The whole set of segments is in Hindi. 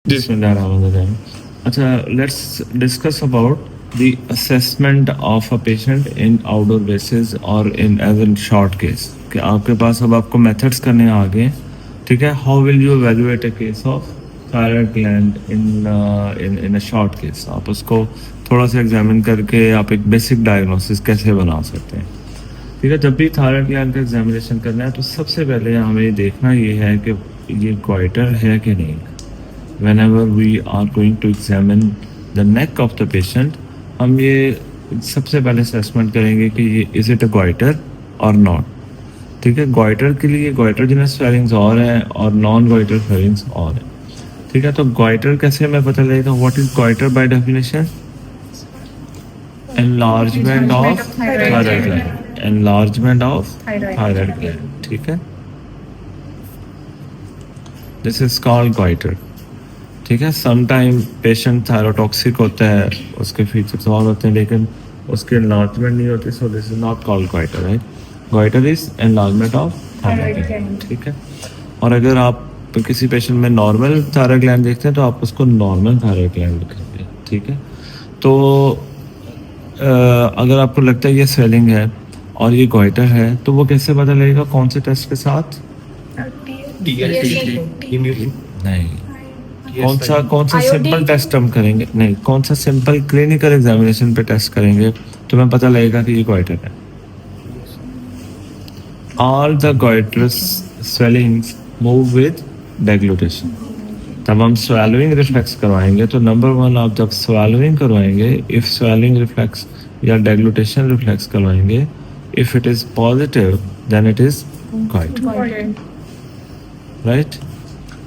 Bismillahirrahmanirrahim. Let's discuss about the assessment of a patient in outdoor basis or in as in short case. कि आपके पास अब आपको methods करने आ गए, ठीक है? How will you evaluate a case of thyroid gland in a short case? आप उसको थोड़ा सा examine करके आप एक basic diagnosis कैसे बना सकते हैं? ठीक है, जब भी थायराइड ग्लैंड का एग्जामिनेशन करना है तो सबसे पहले हमें देखना ये है कि ये goiter है कि नहीं. Whenever we are going to examine the neck of the patient, हम ये सबसे पहले असेसमेंट करेंगे कि ये इज इट अ गोइटर और नॉट. ठीक है, गोइटर के लिए गोइटरजिनस स्वेलिंग्स और हैं और नॉन गोइटर स्वेलिंग्स और हैं. ठीक है, तो गोइटर कैसे हमें पता लगेगा? What is goitre by definition? Enlargement of thyroid gland. Enlargement of thyroid gland. ठीक है, दिस इज कॉल्ड गोइटर. ठीक है, समटाइम पेशेंट थायरोटॉक्सिक होता है, उसके फीचर्स और होते हैं लेकिन उसके एनलार्जमेंट नहीं होती, so this is not called goitre. Right, goitre is enlargement of thyroid gland. ठीक है, और अगर आप किसी पेशेंट में नॉर्मल थायराइड ग्लैंड देखते हैं तो आप उसको नॉर्मल थायराइड ग्लैंड लिखेंगे. ठीक है, तो अगर आपको लगता है ये स्वेलिंग है और ये गोइटर है तो वो कैसे पता लगेगा? कौन से टेस्ट के साथ? नहीं, कौन सा सिंपल टेस्ट हम करेंगे? नहीं, कौन सा सिंपल क्लिनिकल एग्जामिनेशन पे टेस्ट करेंगे तो हमें पता लगेगा कि ये गोइटर है. All the goitrous swellings move with deglutition. तब हम स्वेलोइंग रिफ्लेक्स करवाएंगे तो नंबर वन, आप जब स्वेलोइंग करवाएंगे, इफ स्वेलिंग रिफ्लेक्स या डेग्लूटेशन रिफ्लेक्स करवाएंगे, if it is positive then it is goitre. Right,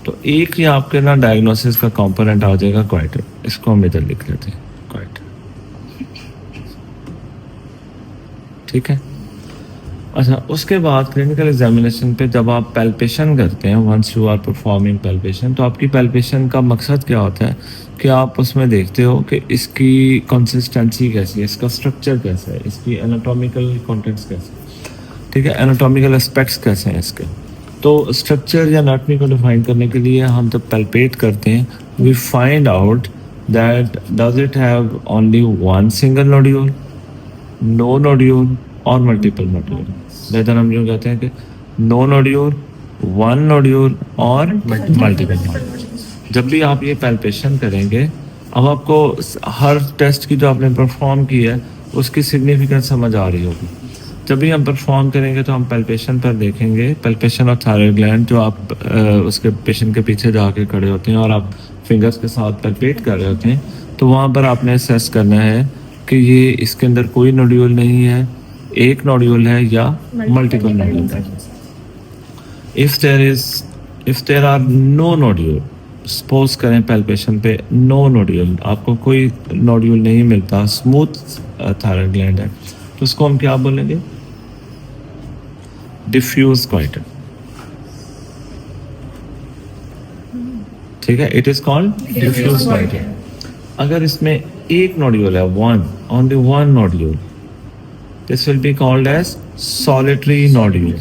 तो एक ही आपके ना डायग्नोसिस का कंपोनेंट आ जाएगा गोइटर. इसको हम इधर लिख लेते हैं, गोइटर. ठीक है, अच्छा, उसके बाद क्लिनिकल एग्जामिनेशन पे जब आप पैल्पेशन करते हैं, once you are performing palpation, तो आपकी पैल्पेशन का मकसद क्या होता है कि आप उसमें देखते हो कि इसकी कंसिस्टेंसी कैसी है, इसका स्ट्रक्चर कैसा है, इसकी एनाटॉमिकल कंटेंट्स कैसे हैं. ठीक है, एनाटॉमिकल एस्पेक्ट्स कैसे हैं इसके. तो स्ट्रक्चर या एनाटॉमी को डिफाइन करने के लिए हम जब पैल्पेट करते हैं, we find out that does it have only one single nodule, no nodule और मल्टीपल नोड्यूल. वेदर हम यूँ कहते हैं कि नो नोड्यूल, वन नोड्यूल और मल्टीपल नोड्यूल. जब भी आप ये पैल्पेशन करेंगे, अब आपको हर टेस्ट की जो आपने परफॉर्म की है उसकी सिग्निफिकेंस समझ आ रही होगी. जब भी हम परफॉर्म करेंगे तो हम पैल्पेशन पर देखेंगे, पैल्पेशन ऑफ थायराइड ग्लैंड, जो आप उसके पेशेंट के पीछे जाके खड़े होते हैं और आप फिंगर्स के साथ पैल्पेट कर रहे होते हैं, तो वहाँ पर आपने असेस करना है कि ये इसके अंदर कोई नोड्यूल नहीं है, एक नोड्यूल है या मल्टीपल नोड्यूल है. If there are no nodule, suppose करें पैल्पेशन पे नो नोड्यूल, आपको कोई नोड्यूल नहीं मिलता, स्मूथ थायराइड ग्लैंड है, तो उसको हम क्या बोलेंगे? Diffuse goitre. ठीक है, it is called diffuse goitre. अगर इसमें एक नोड्यूल है, one, only one nodule, this will be called as solitary nodule.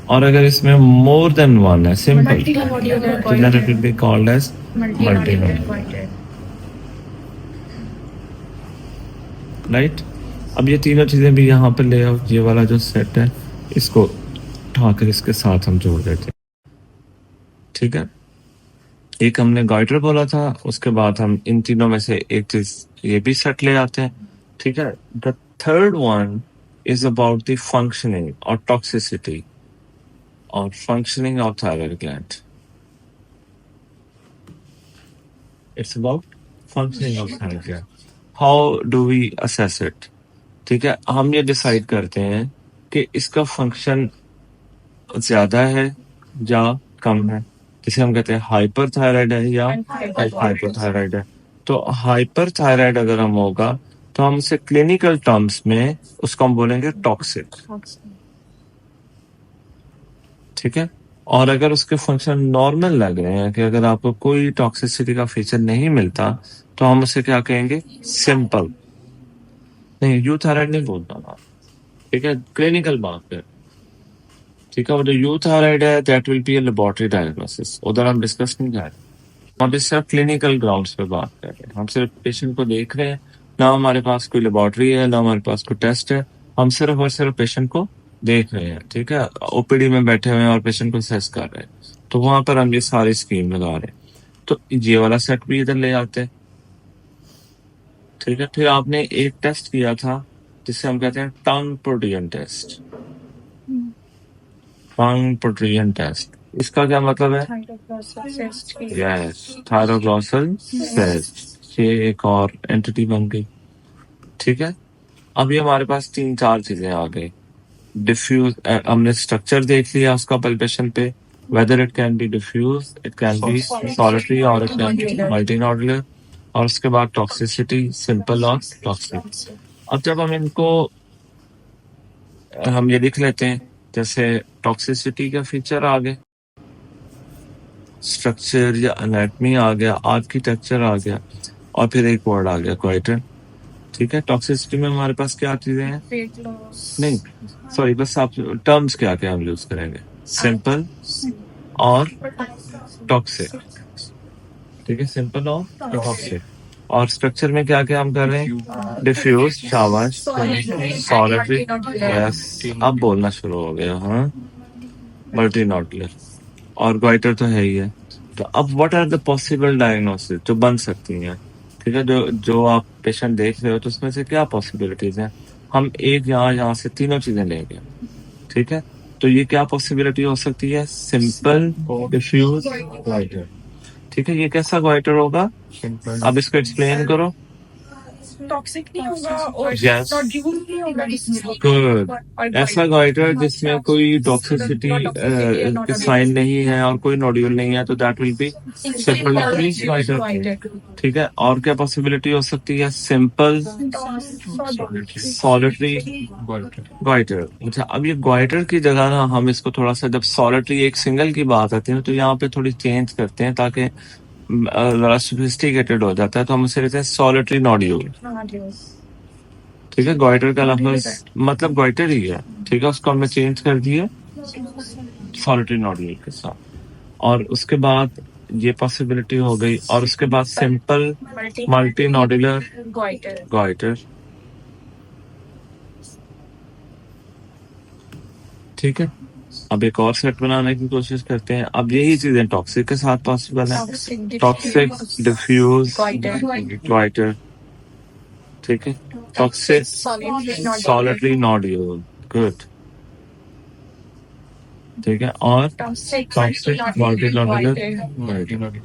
और अगर इसमें मोर देन वन है, सिंपल, तो then it will be called as multi nodule. Right, अब ये तीनों चीज़ें भी यहाँ पर ले आओ. ये वाला जो सेट है इसको उठाकर इसके साथ हम जोड़ देते हैं. ठीक है, एक हमने गोइटर बोला था, उसके बाद हम इन तीनों में से एक चीज ये भी सेट ले आते हैं. ठीक है, the third one is about the functioning और टॉक्सिसिटी और functioning of thyroid gland. It's about functioning of thyroid gland. How do we assess it? ठीक है, हम ये डिसाइड करते हैं कि इसका फंक्शन ज्यादा है या कम है, जिसे हम कहते हैं हाइपर थायराइड है या हाइपर थायराइड है. तो हाइपर थायराइड अगर हम होगा तो हम उसे क्लिनिकल टर्म्स में उसको हम बोलेंगे टॉक्सिक. ठीक है, और अगर उसके फंक्शन नॉर्मल लग रहे हैं, कि अगर आपको कोई टॉक्सिसिटी का फीचर नहीं मिलता, तो हम उसे क्या कहेंगे? सिंपल. नहीं, यूथायराइड नहीं बोलता ना. ठीक है, क्लिनिकल बात है. ठीक है, वो जो यूथायराइड है that will be a laboratory diagnosis, उधर हम डिस्कस नहीं कर रहे, हम अभी सिर्फ क्लिनिकल ग्राउंड्स पे बात कर रहे हैं, हम सिर्फ पेशेंट को देख रहे हैं, ना हमारे पास कोई लेबोरेटरी है ना हमारे पास कोई टेस्ट है, हम सिर्फ और सिर्फ पेशेंट को देख रहे हैं। ठीक है, ओपीडी में बैठे हुए हैं और पेशेंट को असेस कर रहे हैं, तो वहां पर हम ये सारी स्कीम लगा रहे हैं। तो ये वाला सेट भी इधर ले आते हैं। ठीक है, फिर आपने एक टेस्ट किया था जिसे हम कहते हैं टंग प्रोटीन टेस्ट। टंग प्रोटीन टेस्ट, इसका क्या मतलब है? यस, थायरोग्लॉसल सिस्ट, ये एक और एंटिटी बन गई। ठीक है, अब ये हमारे पास 3-4 चीजें आ गई। डिफ्यूज, हमने स्ट्रक्चर देख लिया उसका पल्पेशन पे, whether it can be diffuse, it can be solitary और इट कैन बी मल्टीनोडुलर, और उसके बाद टॉक्सिसिटी, सिंपल और टॉक्सिक। अब जब हम इनको हम ये लिख लेते हैं, जैसे टॉक्सिसिटी का फीचर आ गया, स्ट्रक्चर या एनाटमी आ गया, आर्किटेक्चर आ गया, और फिर एक वर्ड आ गया क्वाइटर। ठीक है, टॉक्सिसिटी में हमारे पास क्या चीजें हैं? नहीं, सॉरी, बस आप टर्म्स क्या क्या हम यूज करेंगे? सिंपल और टॉक्सिक। ठीक है, सिंपल और टॉक्सिक। और स्ट्रक्चर में क्या क्या हम कर रहे हैं? डिफ्यूज, शाबाश, सॉलिटरी, यस, अब बोलना शुरू हो गया, हाँ, मल्टीनोडुलर, और ग्वाइटर तो है ही है। तो अब what are the possible diagnosis जो बन सकती हैं? ठीक है, जो आप पेशेंट देख रहे हो तो उसमें से क्या पॉसिबिलिटीज हैं? हम एक यहाँ से तीनों चीजें लेंगे। ठीक है, तो ये क्या पॉसिबिलिटी हो सकती है? Simple, diffuse, goitre. ठीक है, ये कैसा ग्वाइटर होगा? अब इसको एक्सप्लेन करो। टॉक्सिक नहीं होगा और Yes. नोड्यूल नहीं होगा इसमें। गुड, ऐसा ग्वाइटर जिसमें कोई टॉक्सिसिटी के साइन नहीं है और कोई नोड्यूल नहीं है, तो that will be simple goitre. ठीक है, और क्या पॉसिबिलिटी हो सकती है? Simple, solitary, goitre. अच्छा, अब ये ग्वाइटर की जगह ना हम इसको थोड़ा सा, जब सॉलिटरी एक सिंगल की बात आती है तो यहाँ पे थोड़ी चेंज करते हैं ताकि जरा सोफिस्टिकेटेड हो जाता है, तो हम उसे कहते हैं सॉलिटरी नोड्यूल। ठीक है, ग्वाइटर का लफ्ज मतलब ग्वाइटर ही है। ठीक है, उसको हमने चेंज कर दिया सॉलिटरी नोड्यूल के साथ, और उसके बाद ये पॉसिबिलिटी हो गई, और उसके बाद सिंपल मल्टी नोडुलर ग्वाइटर। ठीक है, अब एक और सेट बनाने की कोशिश करते हैं। अब यही चीजें टॉक्सिक के साथ पॉसिबल है, टॉक्सिक, डिफ्यूज, ग्वाइटर। ठीक है, टॉक्सिक, सॉलिटरी नोड्यूल, गुड। ठीक है, और टॉक्सिक, मल्टीनोडुलर।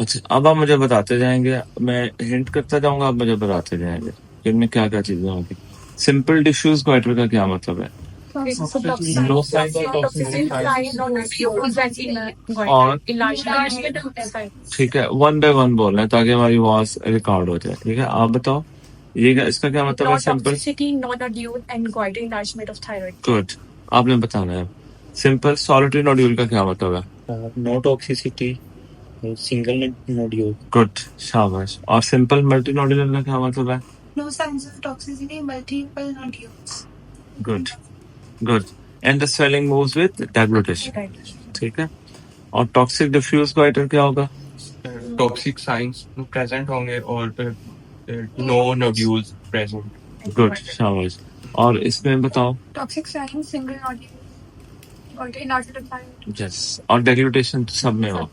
अच्छा, अब आप मुझे बताते जाएंगे, मैं हिंट करता जाऊंगा, आप मुझे बताते जाएंगे कि इनमें क्या क्या चीजें होंगी। सिंपल डिफ्यूज ग्वाइटर का क्या मतलब है? नो साइन और टॉक्सिसिटी, और ठीक है, वन बाय वन बोल रहे हैं ताकि हमारी वॉइस रिकॉर्ड हो जाए। ठीक है, आप बताओ, ये इसका क्या मतलब है? सिंपल, गुड, आपने बताना है। सिंपल सॉलिटरी नोड्यूल का क्या मतलब है? No toxicity, single nodule. Good, शाबाश। और सिंपल मल्टी नोड्यूलर का क्या मतलब है? No signs of toxicity, multiple nodules. Good, good, and the swelling moves with deglutition. ठीक है, और टॉक्सिक डिफ्यूज ग्वाइटर क्या होगा? टॉक्सिक साइंस प्रेजेंट होंगे और नो नोड्यूल्स प्रेजेंट। गुड, शाबाश। और इसमें बताओ। Toxic signs, single nodule, or inarticulate. Yes, और डेग्लूटेशन तो सब में हो।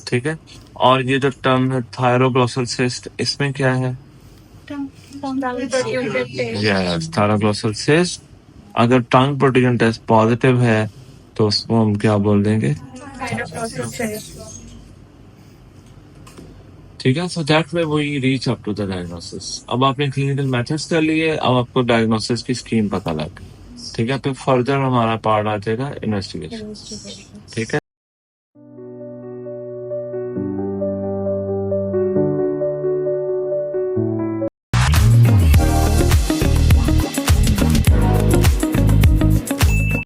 ठीक है, और ये जो टर्म है थायरोग्लॉसल सिस्ट, इसमें क्या है? Yes, thyroglossal cyst. अगर टंग प्रोटीन टेस्ट पॉजिटिव है तो उसको हम क्या बोल देंगे? ठीक है, so that way we reach up to the diagnosis. अब आपने क्लिनिकल मेथड्स कर लिए, अब आपको डायग्नोसिस की स्कीम पता लग गई। ठीक है, फिर फर्दर हमारा पार्ट आ जाएगा इन्वेस्टिगेशन। ठीक है।